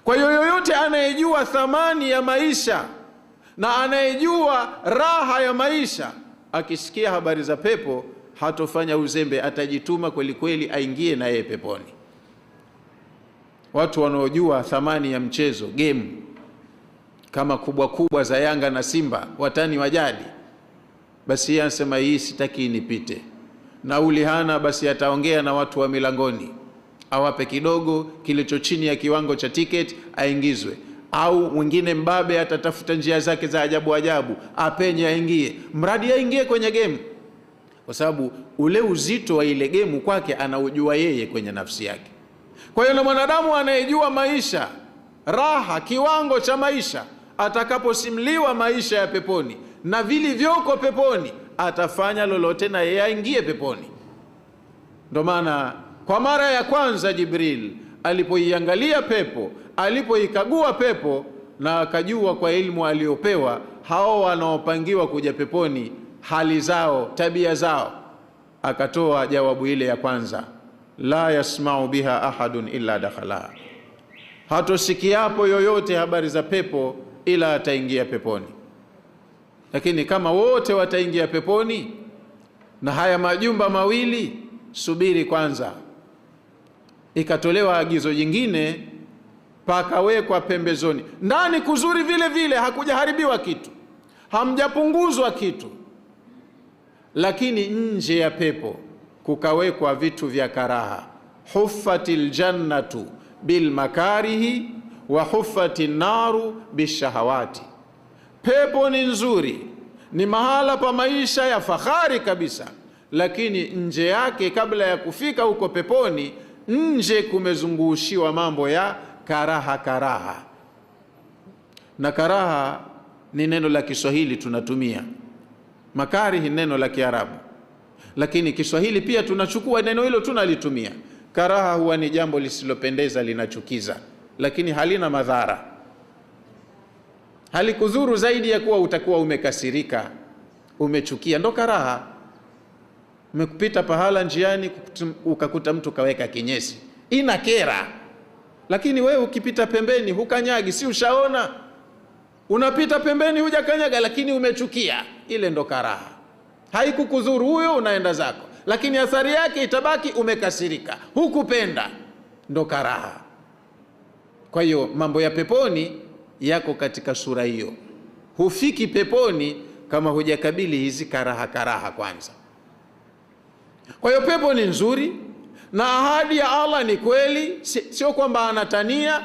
Kwa hiyo yoyote anayejua thamani ya maisha na anayejua raha ya maisha, akisikia habari za pepo hatofanya uzembe, atajituma kweli kweli aingie na yeye peponi. Watu wanaojua thamani ya mchezo, game kama kubwa kubwa za Yanga na Simba, watani wa jadi, basi yeye anasema hii sitaki inipite. Nauli hana, basi ataongea na watu wa milangoni awape kidogo kilicho chini ya kiwango cha ticket aingizwe, au mwingine mbabe atatafuta njia zake za ajabu ajabu apenye aingie, mradi aingie kwenye game, kwa sababu ule uzito wa ile game kwake anaujua yeye kwenye nafsi yake. Kwa hiyo na mwanadamu anayejua maisha, raha, kiwango cha maisha, atakaposimliwa maisha ya peponi na vilivyoko peponi, atafanya lolote na yeye aingie peponi. Ndio maana kwa mara ya kwanza Jibril alipoiangalia pepo, alipoikagua pepo, na akajua kwa ilmu aliyopewa hao wanaopangiwa kuja peponi hali zao, tabia zao, akatoa jawabu ile ya kwanza, la yasma'u biha ahadun illa dakhalaha, hatosikiapo yoyote habari za pepo ila ataingia peponi. Lakini kama wote wataingia peponi na haya majumba mawili, subiri kwanza. Ikatolewa agizo jingine, pakawekwa pembezoni. Ndani kuzuri vile vile, hakujaharibiwa kitu, hamjapunguzwa kitu, lakini nje ya pepo kukawekwa vitu vya karaha. Huffatil jannatu bil makarihi wa huffatin naru bishahawati. Pepo ni nzuri, ni mahala pa maisha ya fahari kabisa, lakini nje yake, kabla ya kufika huko peponi, nje kumezungushiwa mambo ya karaha. Karaha na karaha ni neno la Kiswahili tunatumia, makarihi neno la Kiarabu, lakini Kiswahili pia tunachukua neno hilo tunalitumia. Karaha huwa ni jambo lisilopendeza, linachukiza, lakini halina madhara, halikudhuru zaidi ya kuwa utakuwa umekasirika, umechukia. Ndo karaha. Umekupita pahala njiani ukakuta mtu kaweka kinyesi, ina kera, lakini wewe ukipita pembeni hukanyagi, si ushaona? Unapita pembeni hujakanyaga, lakini umechukia. Ile ndo karaha. Haikukudhuru huyo, unaenda zako, lakini athari yake itabaki, umekasirika, hukupenda. Ndo karaha. Kwa hiyo mambo ya peponi yako katika sura hiyo. Hufiki peponi kama hujakabili hizi karaha kwanza. Kwa hiyo pepo ni nzuri na ahadi ya Allah ni kweli, sio kwamba anatania